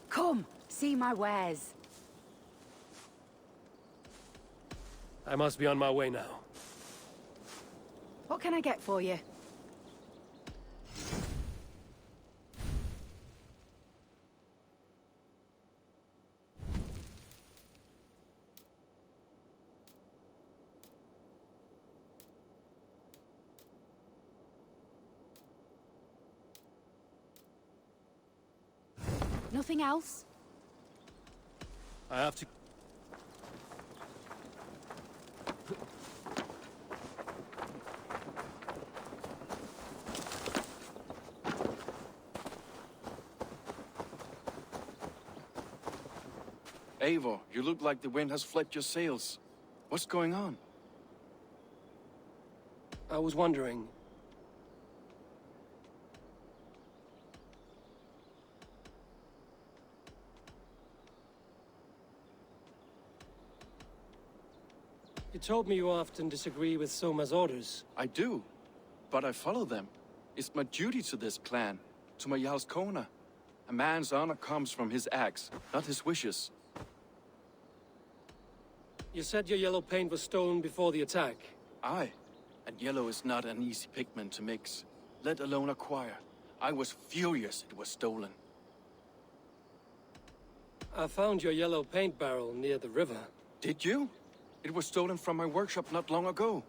Come, see my wares. I must be on my way now. What can I get for you? Nothing else? I have to... Eivor, you look like the wind has flecked your sails. What's going on? I was wondering... You told me you often disagree with Soma's orders. I do, but I follow them. It's my duty to this clan, to my Jarl's Kona. A man's honor comes from his acts, not his wishes. You said your yellow paint was stolen before the attack. Aye, and yellow is not an easy pigment to mix, let alone acquire. I was furious it was stolen. I found your yellow paint barrel near the river. Did you? It was stolen from my workshop not long ago.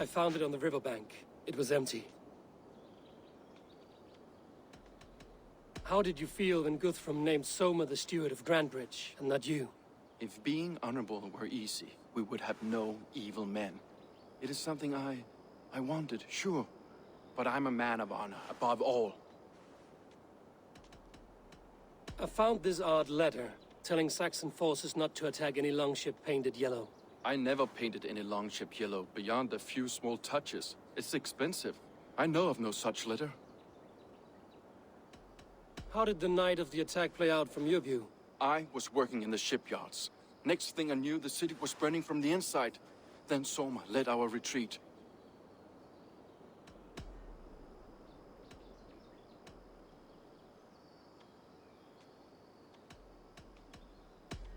I found it on the riverbank. It was empty. How did you feel when Guthrum named Soma the steward of Grandbridge, and not you? If being honorable were easy, we would have no evil men. It is something I wanted, sure. But I'm a man of honor, above all. I found this odd letter, telling Saxon forces not to attack any longship painted yellow. I never painted any longship yellow beyond a few small touches. It's expensive. I know of no such letter. How did the night of the attack play out from your view? I was working in the shipyards. Next thing I knew, the city was burning from the inside. Then Soma led our retreat.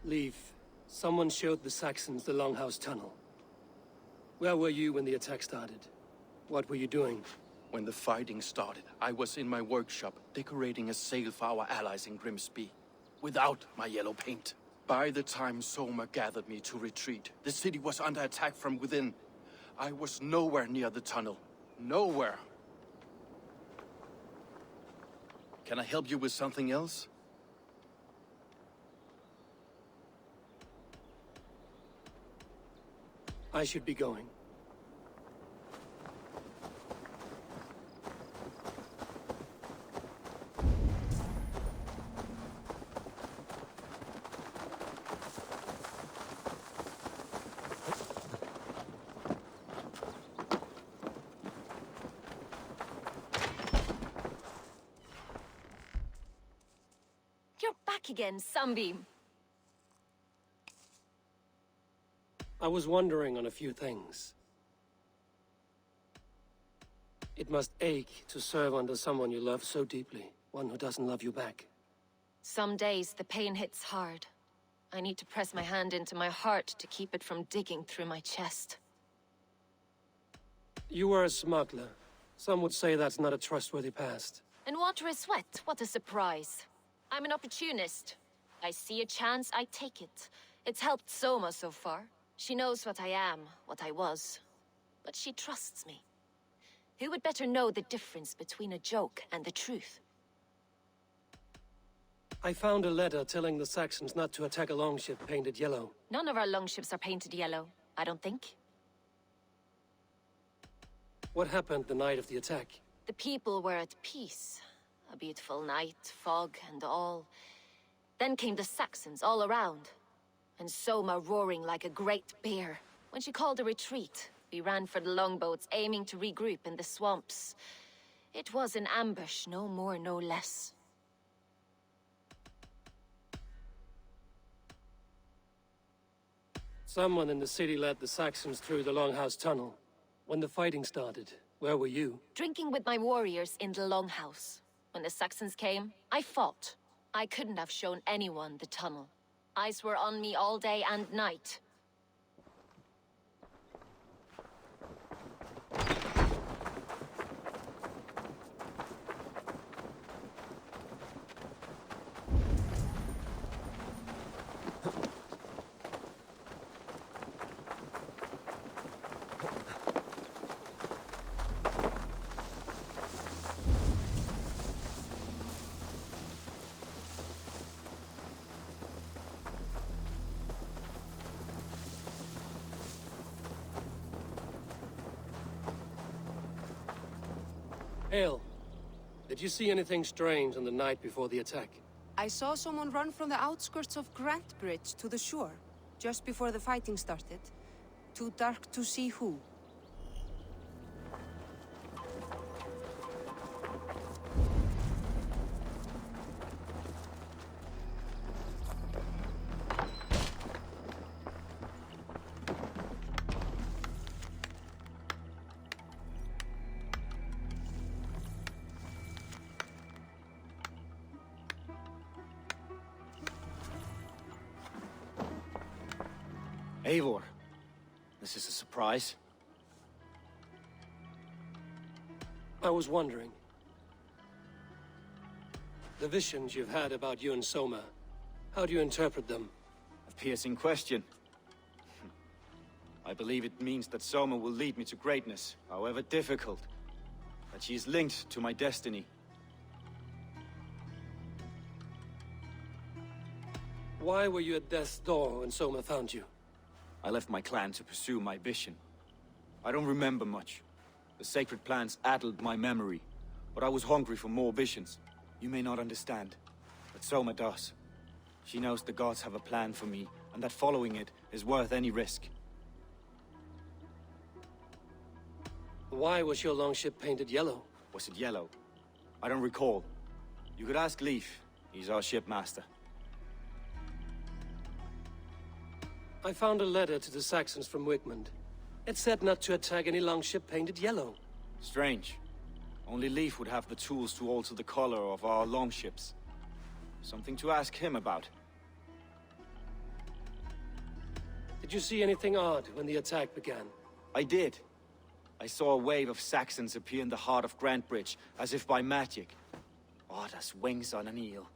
Leave. Someone showed the Saxons the Longhouse Tunnel. Where were you when the attack started? What were you doing? When the fighting started, I was in my workshop, decorating a sail for our allies in Grimsby. Without my yellow paint. By the time Soma gathered me to retreat, the city was under attack from within. I was nowhere near the tunnel. Nowhere. Can I help you with something else? I should be going. You're back again, Sunbeam. I was wondering on a few things. It must ache to serve under someone you love so deeply, one who doesn't love you back. Some days the pain hits hard. I need to press my hand into my heart to keep it from digging through my chest. You were a smuggler. Some would say that's not a trustworthy past. And water is wet, what a surprise. I'm an opportunist. I see a chance, I take it. It's helped Soma so far. She knows what I am, what I was. But she trusts me. Who would better know the difference between a joke and the truth? I found a letter telling the Saxons not to attack a longship painted yellow. None of our longships are painted yellow, I don't think. What happened the night of the attack? The people were at peace. A beautiful night, fog and all. Then came the Saxons all around. And Soma roaring like a great bear. When she called a retreat, We ran for the longboats, aiming to regroup in the swamps. It was an ambush, no more, no less. Someone in the city led the Saxons through the Longhouse Tunnel. When the fighting started, where were you? Drinking with my warriors in the Longhouse. When the Saxons came, I fought. I couldn't have shown anyone the tunnel. Eyes were on me all day and night. Hale, did you see anything strange on the night before the attack? I saw someone run from the outskirts of Grant Bridge to the shore, just before the fighting started. Too dark to see who. Eivor, this is a surprise. I was wondering. The visions you've had about you and Soma, how do you interpret them? A piercing question. I believe it means that Soma will lead me to greatness, however difficult. That she is linked to my destiny. Why were you at death's door when Soma found you? I left my clan to pursue my vision. I don't remember much. The sacred plants addled my memory, but I was hungry for more visions. You may not understand, but Soma does. She knows the gods have a plan for me, and that following it is worth any risk. Why was your longship painted yellow? Was it yellow? I don't recall. You could ask Leif. He's our shipmaster. I found a letter to the Saxons from Wigmund. It said not to attack any longship painted yellow. Strange. Only Leif would have the tools to alter the color of our longships. Something to ask him about. Did you see anything odd when the attack began? I did. I saw a wave of Saxons appear in the heart of Grant Bridge, as if by magic. Odd as wings on an eel.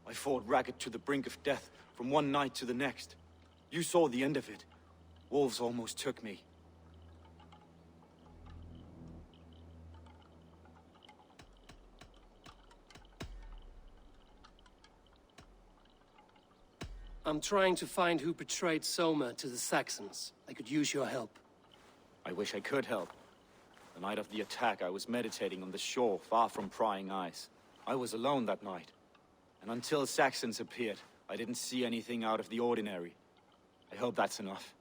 I fought ragged to the brink of death from one night to the next. You saw the end of it. Wolves almost took me. I'm trying to find who betrayed Soma to the Saxons. I could use your help. I wish I could help. The night of the attack, I was meditating on the shore, far from prying eyes. I was alone that night. And until Saxons appeared, I didn't see anything out of the ordinary. I hope that's enough.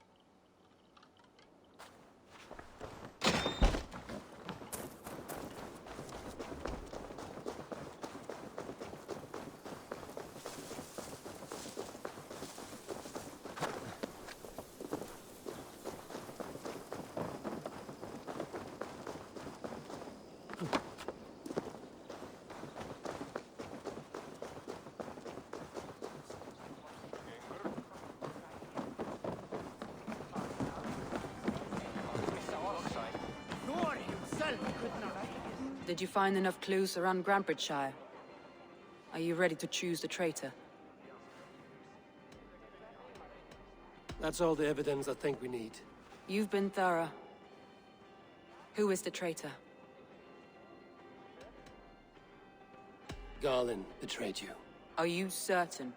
Did you find enough clues around Grantbridgeshire? Are you ready to choose the traitor? That's all the evidence I think we need. You've been thorough. Who is the traitor? Garlin betrayed you. Are you certain?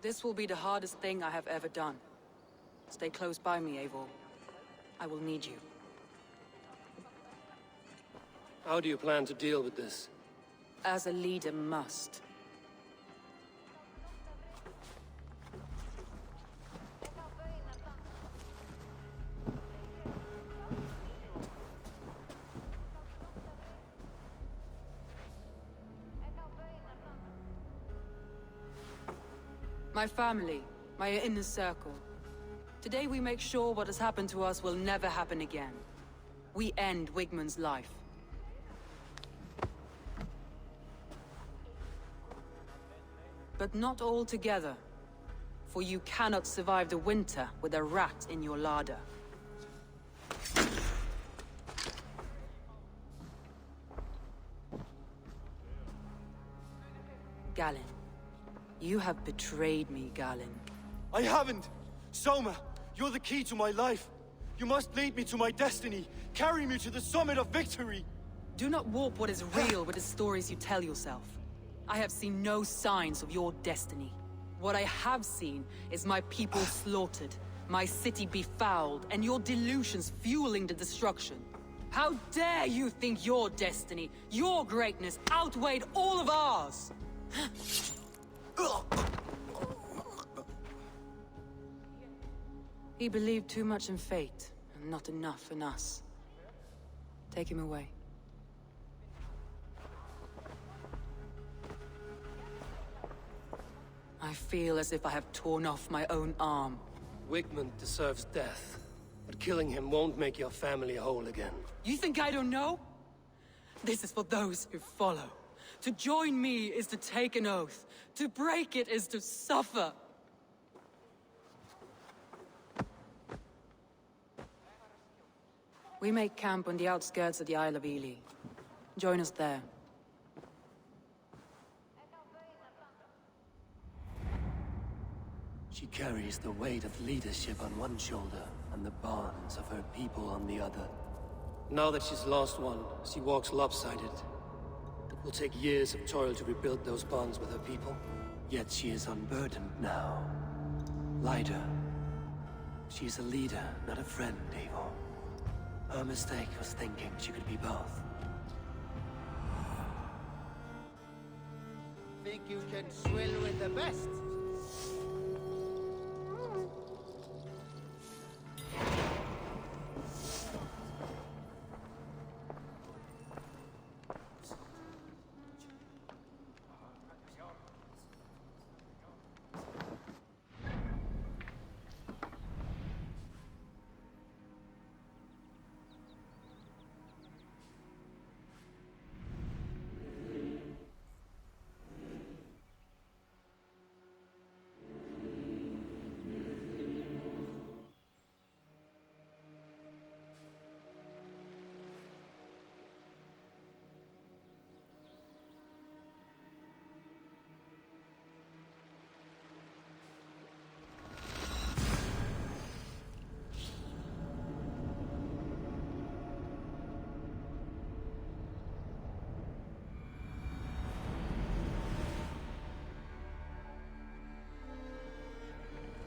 This will be the hardest thing I have ever done. Stay close by me, Eivor. I will need you. How do you plan to deal with this? As a leader must. My family, my inner circle. Today we make sure what has happened to us will never happen again. We end Wigmund's life. But not all together. For you cannot survive the winter with a rat in your larder. Galen. You have betrayed me, Galen. I haven't! Soma, you're the key to my life. You must lead me to my destiny. Carry me to the summit of victory. Do not warp what is real with the stories you tell yourself. I have seen no signs of your destiny. What I have seen is my people slaughtered, my city befouled, and your delusions fueling the destruction. How dare you think your destiny, your greatness, outweighed all of ours? He believed too much in fate, and not enough in us. Take him away. I feel as if I have torn off my own arm. Wigmund deserves death, but killing him won't make your family whole again. You think I don't know? This is for those who follow. To join me is to take an oath. To break it is to suffer. We make camp on the outskirts of the Isle of Ely. Join us there. She carries the weight of leadership on one shoulder and the bonds of her people on the other. Now that she's lost one, she walks lopsided. It will take years of toil to rebuild those bonds with her people. Yet she is unburdened now. Lighter. She is a leader, not a friend, Eivor. Her mistake was thinking she could be both. Think you can swill with the best?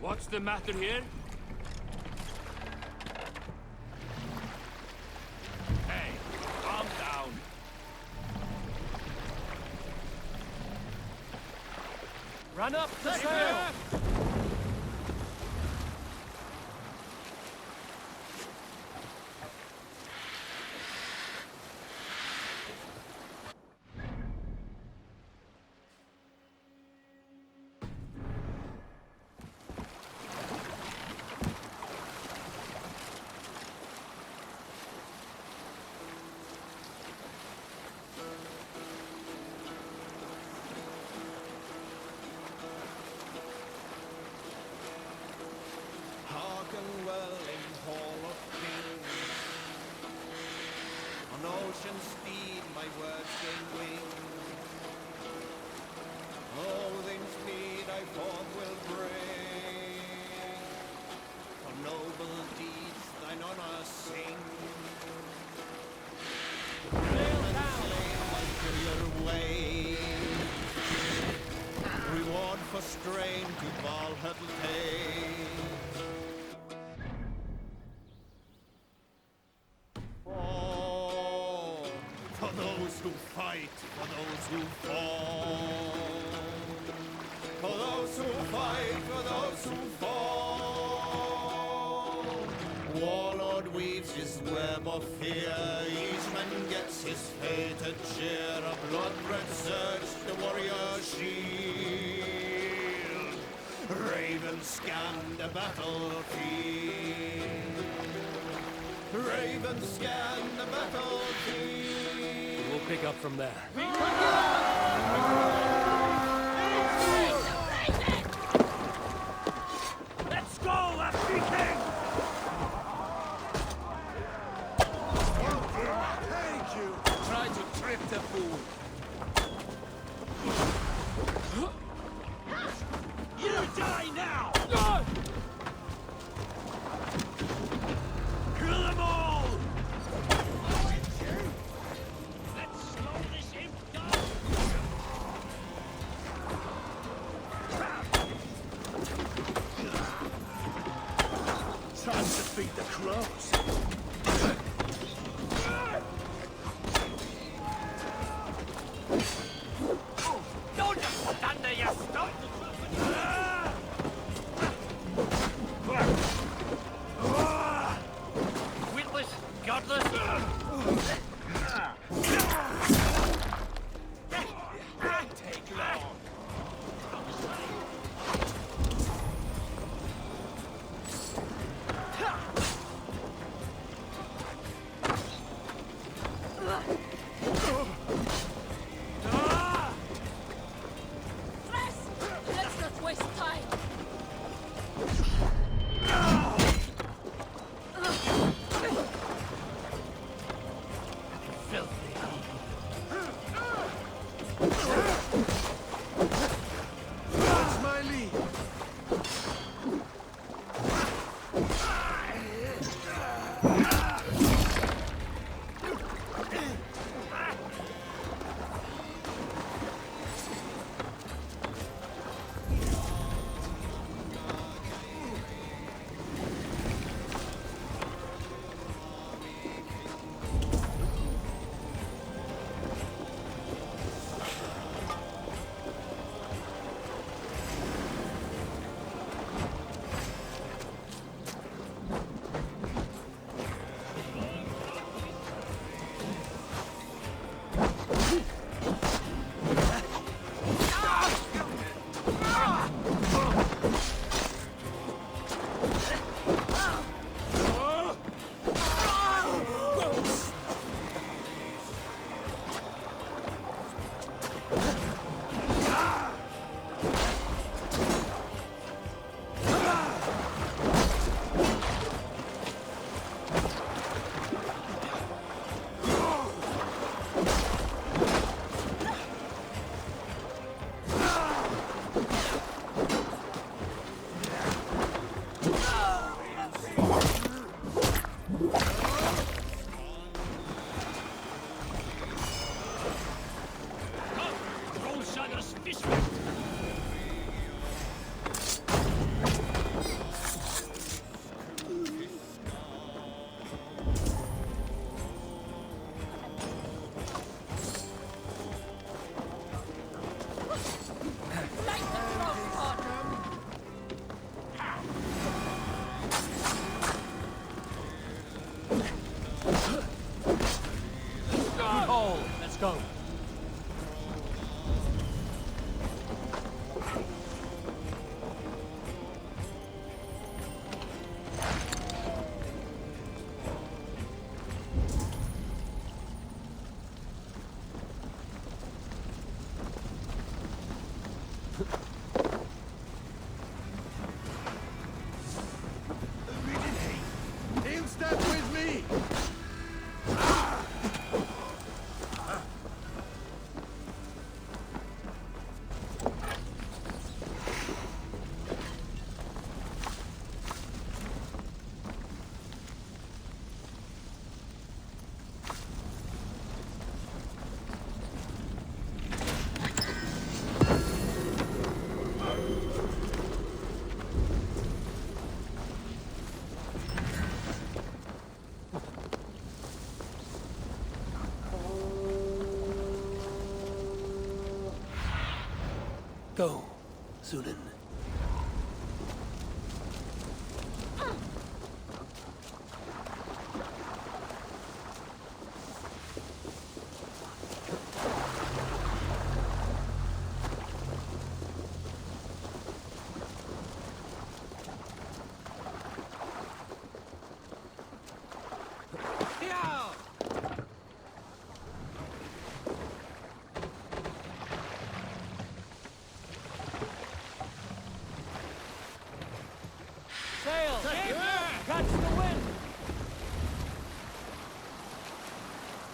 What's the matter here? Hey, calm down. Run up the sail! Welling Hall of Kings. On ocean speed my words gain wing. Odin's mead I forth will bring. For noble deeds thine honor sing. Sail down my courier way. Reward for strain to Valhalla take. For those who fight, for those who fall. For those who fight, for those who fall. Warlord weaves his web of fear. Each man gets his fated share. A blood-red surge, the warrior's shield. Ravens scan the battlefield. Ravens scan the battlefield. We'll pick up from there. Let's go, Lasky King! Thank you! Try to trick the fool. You die now! Kill them all! Let's slow this imp down! Time to feed the crows. Don't just stand there, you stump! Witless, godless! Take long! Let's not waste time. That's my lead! Trollshagger's fishwick! Oh, let's go. In step with me! Go, Zulin.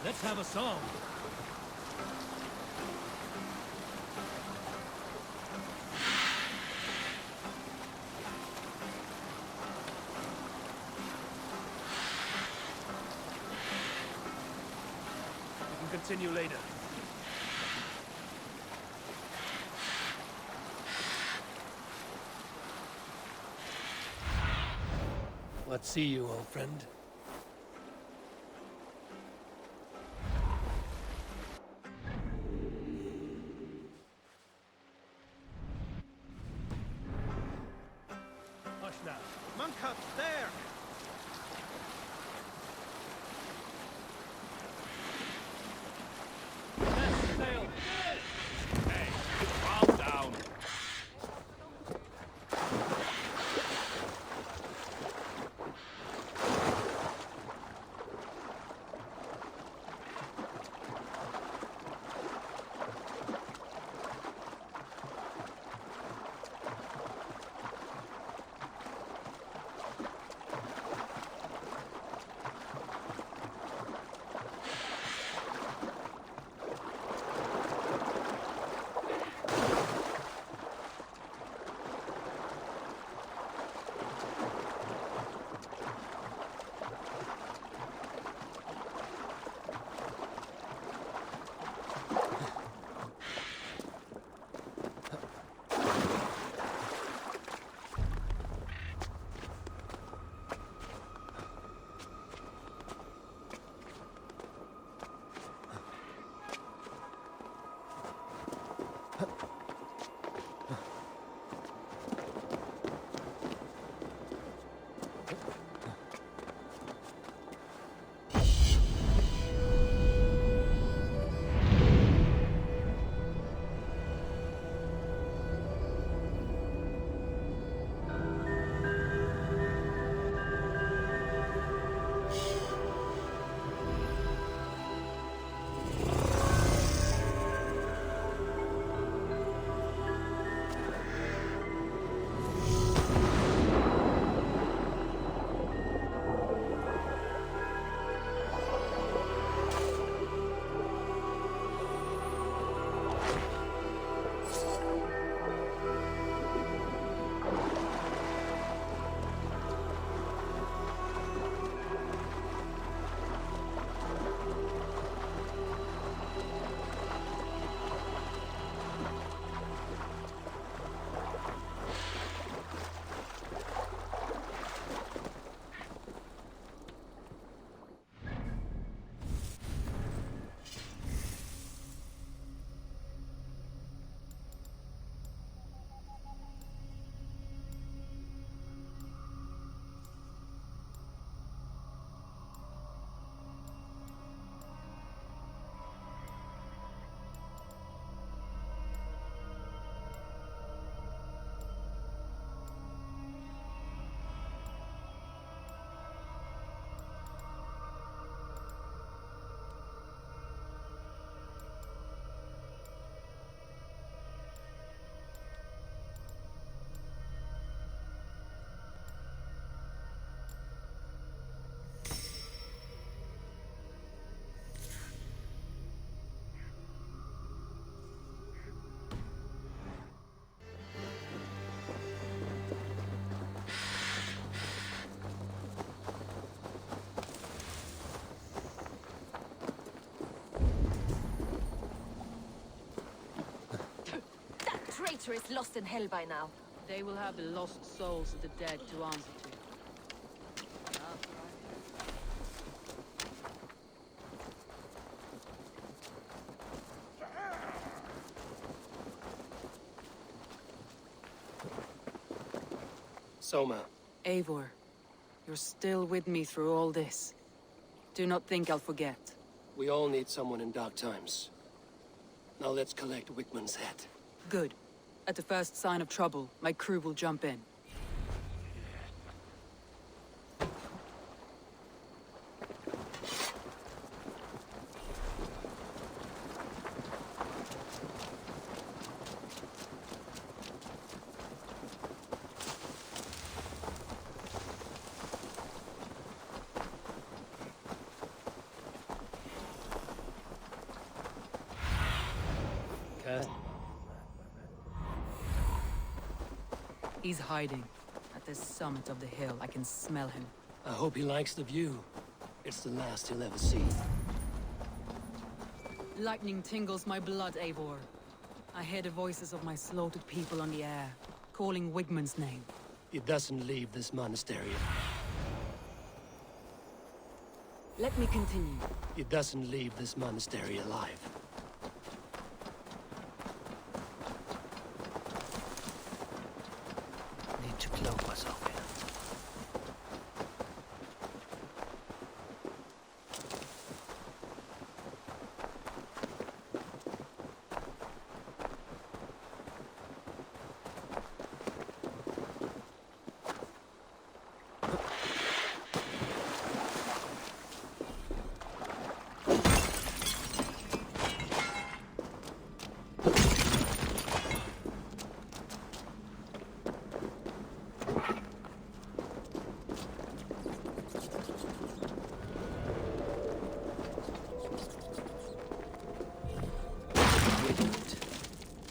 Let's have a song. We can continue later. What see you, old friend? Hush now. Monk up there! Hey, calm down. Traitor is lost in hell by now. They will have the lost souls of the dead to answer to. Soma. Eivor, you're still with me through all this. Do not think I'll forget. We all need someone in dark times. Now let's collect Wickman's head. Good. At the first sign of trouble, my crew will jump in. He's hiding. At the summit of the hill, I can smell him. I hope he likes the view. It's the last he'll ever see. Lightning tingles my blood, Eivor. I hear the voices of my slaughtered people on the air, calling Wigmund's name. He doesn't leave this monastery. Let me continue. He doesn't leave this monastery alive. Need to cloak myself here.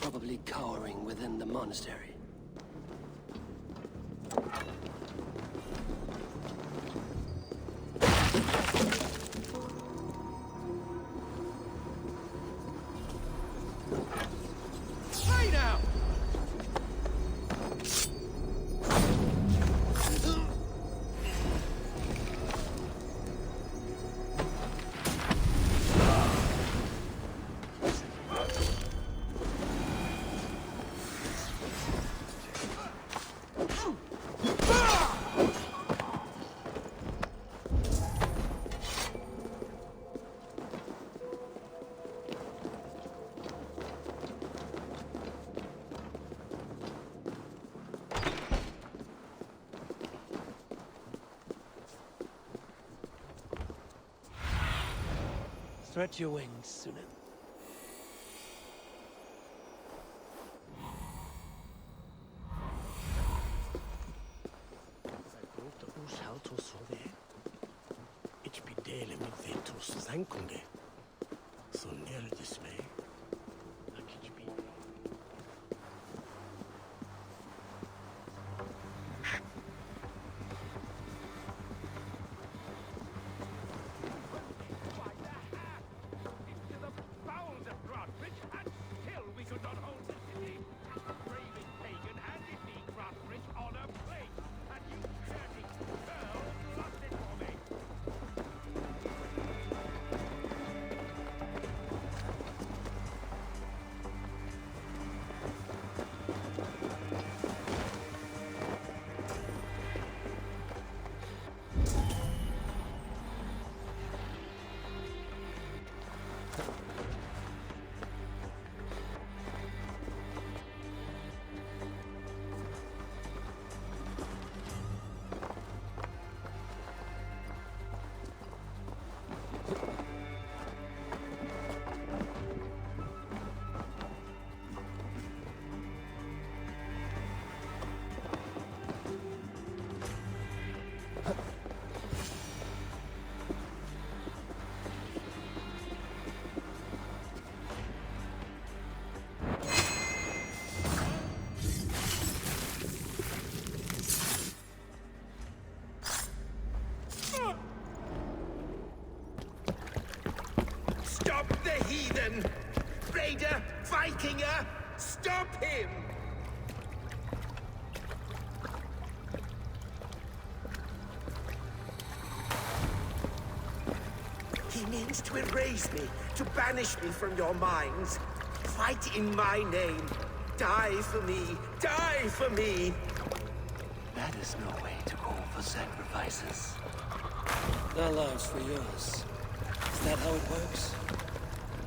Probably cowering within the monastery. Hey now! Stretch your wings, Sunan. Stop the heathen! Raider! Vikinger! Stop him! He means to erase me, to banish me from your minds. Fight in my name. Die for me! Die for me! That is no way to call for sacrifices. Their lives for yours. Is that how it works?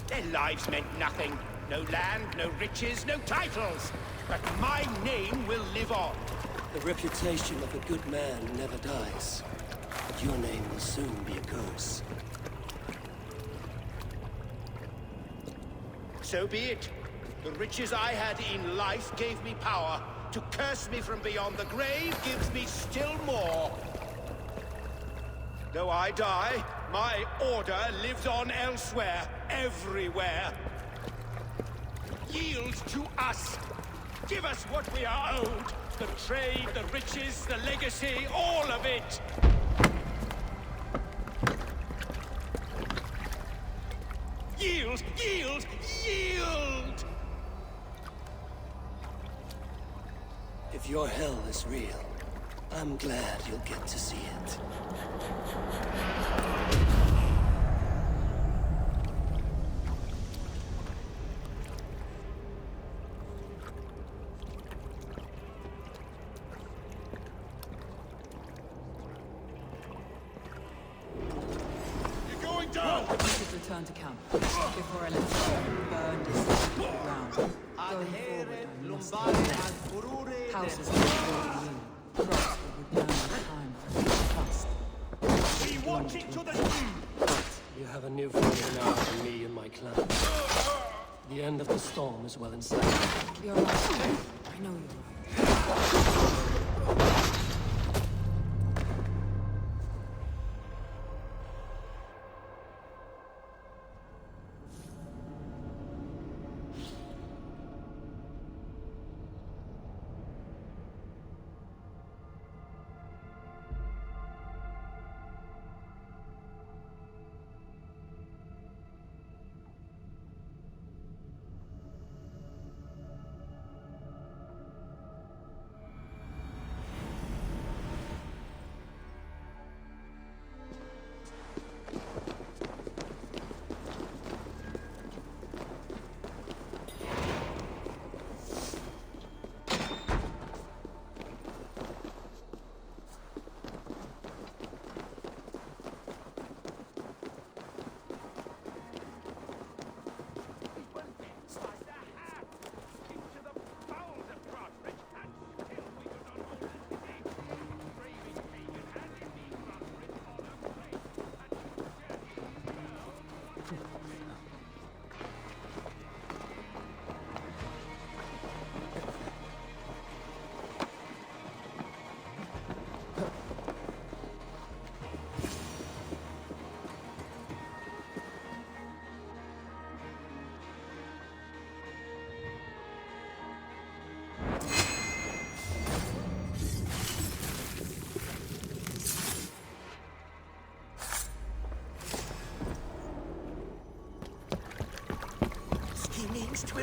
Their lives meant nothing. No land, no riches, no titles. But my name will live on. The reputation of a good man never dies. But your name will soon be a curse. So be it. The riches I had in life gave me power. To curse me from beyond the grave gives me still more. Though I die, my order lives on elsewhere, everywhere. Yield to us. Give us what we are owed. The trade, the riches, the legacy, all of it. Yield, yield, yield! If your hell is real, I'm glad you'll get to see it. You're going down! We should return to camp before I let the storm burn this city to the ground. Going forward, I must take care. Houses will be new. Crops will return in time for me to trust. We watch it to the... You have a new friend now than me and my clan. The end of the storm is well in sight. You're right. I know you're right. Means to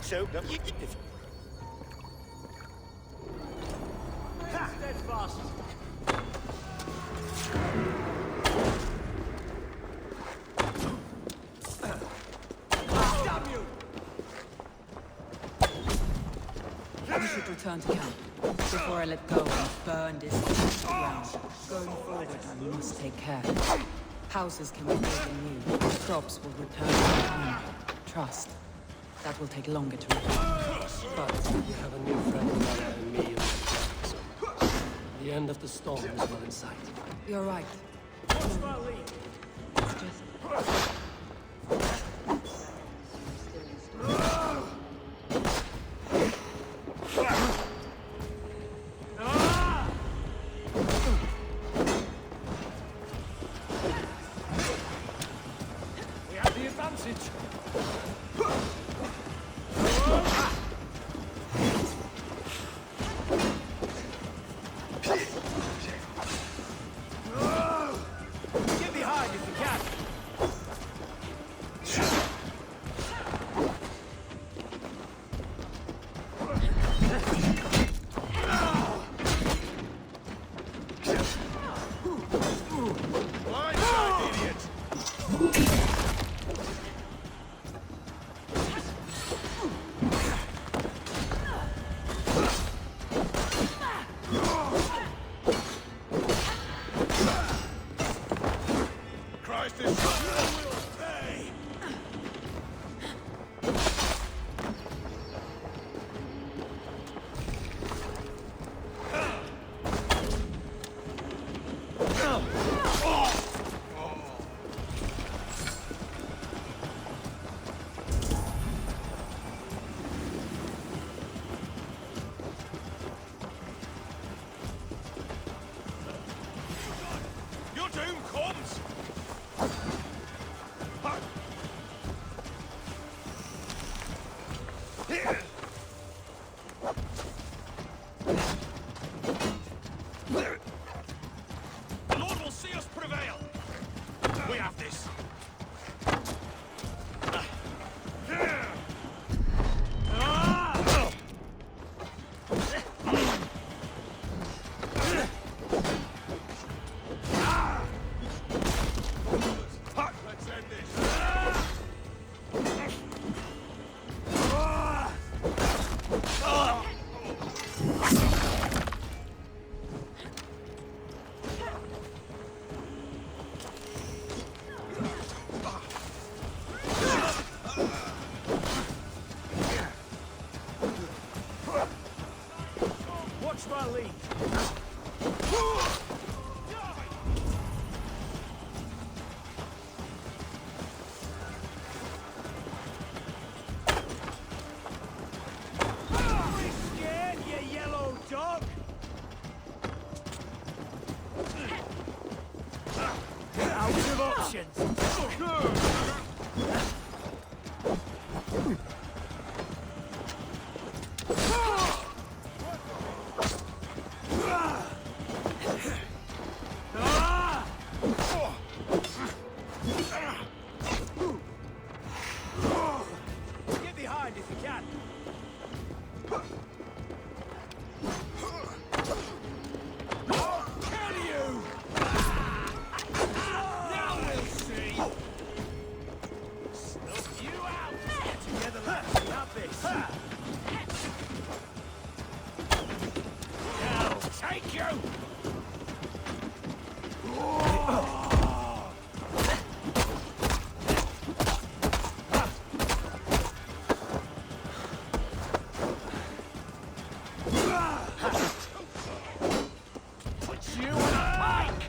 so if steadfast. Damn you! We should return to camp before I let go and burn this city to the ground. Going forward, I must take care. Houses can be built anew. Crops will return in time. Trust. That will take longer to return. But You have a new friend now than me and my clan. The end of the storm is well in sight. you're right. What's my lead? It's just... We have the advantage. Get behind if you can. Blindside, idiot! The Lord will see us prevail. We have this. Let's end this. Watch my lead. Be scared, you yellow dog! Out of options. Get behind if you can. Can you? Now we'll see. Snuff you out. Get together, lads. We have this. Now take you. Put you in a pike!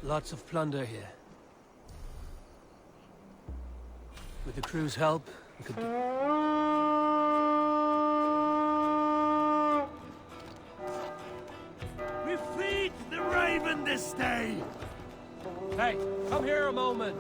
Lots of plunder here. With the crew's help, we could... We feed the raven this day! Hey, come here a moment.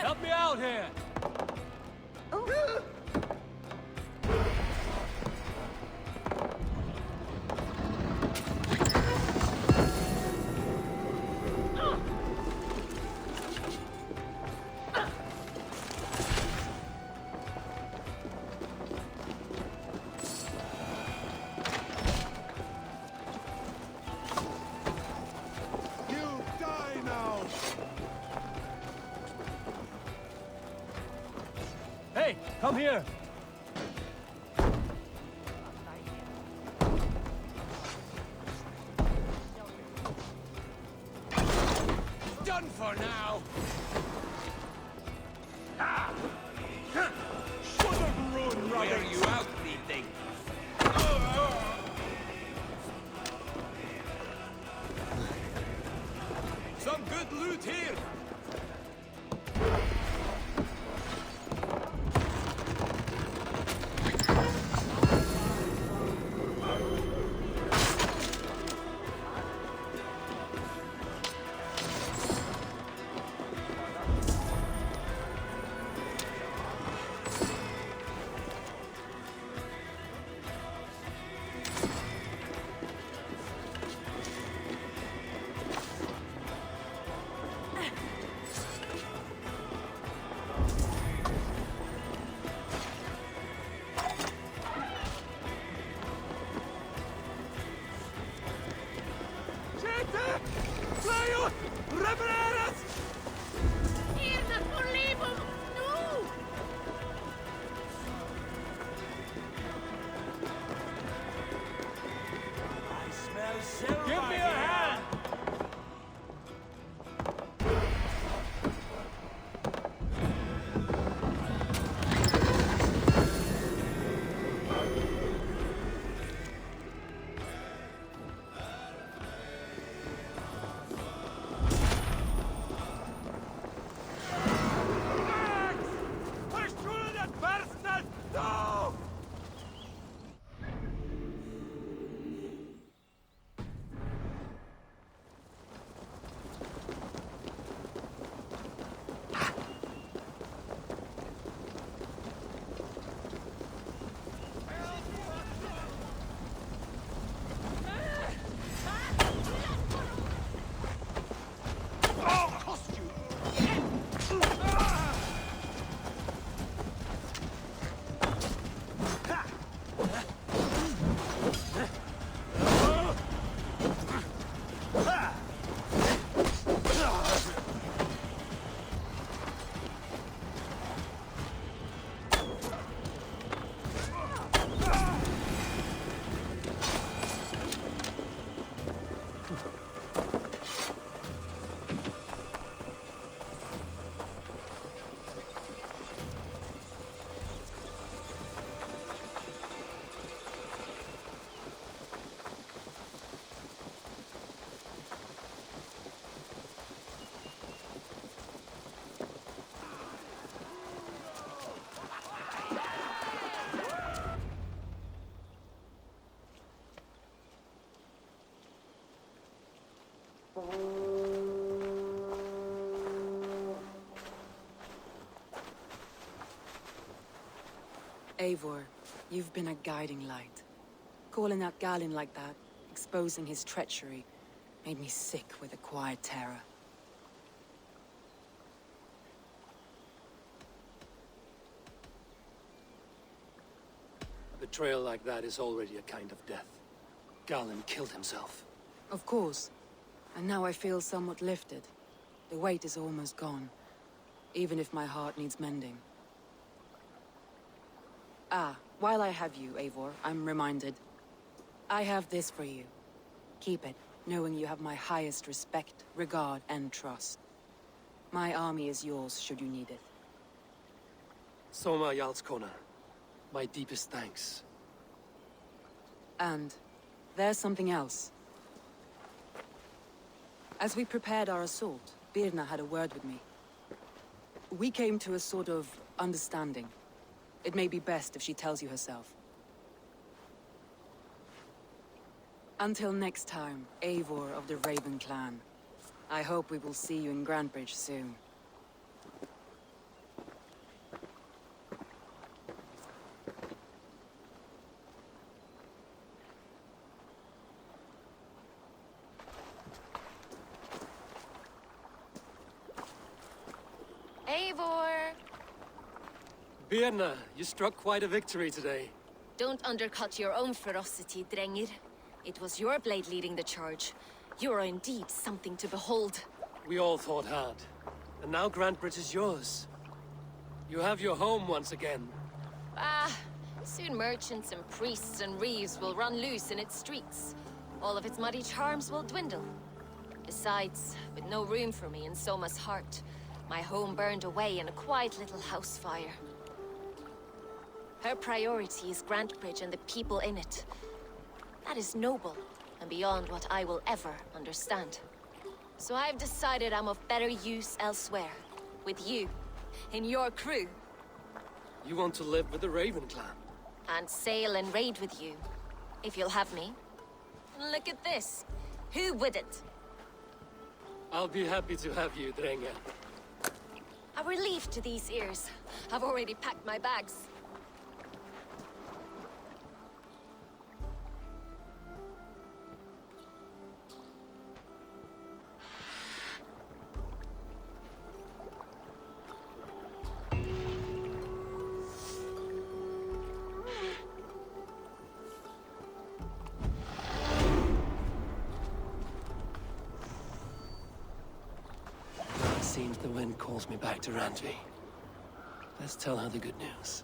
Help me out here! You die now! Hey, come here! Done for now! Should have run, Robert! Where are you out, thieving? Some good loot here! Eivor, you've been a guiding light. Calling out Galinn like that, exposing his treachery, made me sick with a quiet terror. A betrayal like that is already a kind of death. Galinn killed himself. Of course. And now I feel somewhat lifted. The weight is almost gone, even if my heart needs mending. Ah, while I have you, Eivor, I'm reminded. I have this for you. Keep it, knowing you have my highest respect, regard, and trust. My army is yours, should you need it. Soma Jarlskona, my deepest thanks. And there's something else. As we prepared our assault, Birna had a word with me. We came to a sort of understanding. It may be best if she tells you herself. Until next time, Eivor of the Raven clan. I hope we will see you in Grantebridge soon. Eivor! Birna, you struck quite a victory today. Don't undercut your own ferocity, Drengir. It was your blade leading the charge. You are indeed something to behold. We all fought hard. And now Grantebridge is yours. You have your home once again. Soon merchants and priests and reeves will run loose in its streets. All of its muddy charms will dwindle. Besides, with no room for me in Soma's heart, my home burned away in a quiet little house fire. Her priority is Grantebridge and the people in it. That is noble, and beyond what I will ever understand. So I've decided I'm of better use elsewhere. With you, in your crew. You want to live with the Raven clan? And sail and raid with you, if you'll have me. Look at this. Who wouldn't? I'll be happy to have you, Drenge. A relief to these ears. I've already packed my bags. It seems the wind calls me back to Randvi. Let's tell her the good news.